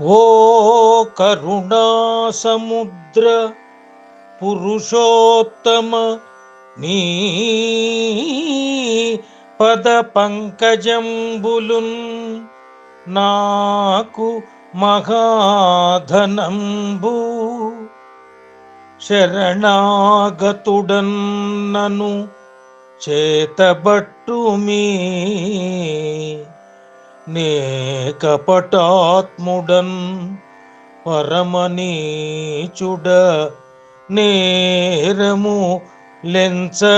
ఓ కరుణా సముద్ర పురుషోత్తమ, నీ పద పంకజంబులున్ నాకు మహాధనంబు. శరణాగతుడన్నను చేతబట్టుమీ, నే కపటాత్ముడన్ పరమనీచుడ, నేరము లెంచబోకుమీ.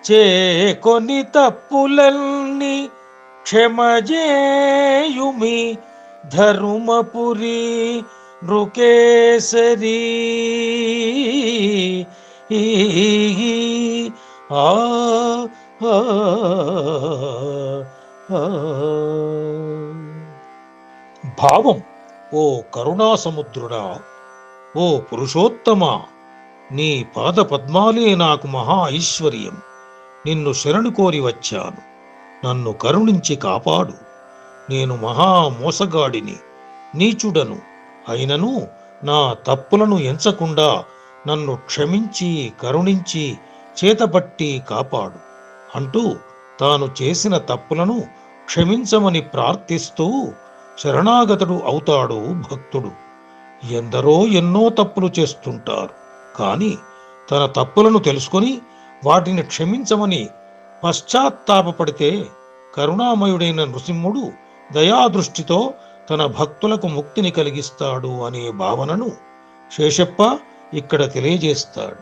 చేకొని తప్పులన్నీ క్షమజేయుమి, ధరుమపురి నృకేసరీ. ఆ భావం: ఓ కరుణా సముద్రుడా, ఓ పురుషోత్తమా, నీ పాద పద్మాలే నాకు మహా ఐశ్వర్యం. నిన్ను శరణు కోరి వచ్చాను, నన్ను కరుణించి కాపాడు. నేను మహా మోసగాడిని, నీచుడను. అయినను నా తప్పులను ఎంచకుండా నన్ను క్షమించి కరుణించి చేతబట్టి కాపాడు అంటూ తాను చేసిన తప్పులను క్షమించమని ప్రార్థిస్తూ శరణాగతుడు అవుతాడు భక్తుడు. ఎందరో ఎన్నో తప్పులు చేస్తుంటారు, కానీ తన తప్పులను తెలుసుకొని వాటిని క్షమించమని పశ్చాత్తాపపడితే కరుణామయుడైన నృసింహుడు దయాదృష్టితో తన భక్తులకు ముక్తిని కలిగిస్తాడు అనే భావనను శేషప్ప ఇక్కడ తెలియజేస్తాడు.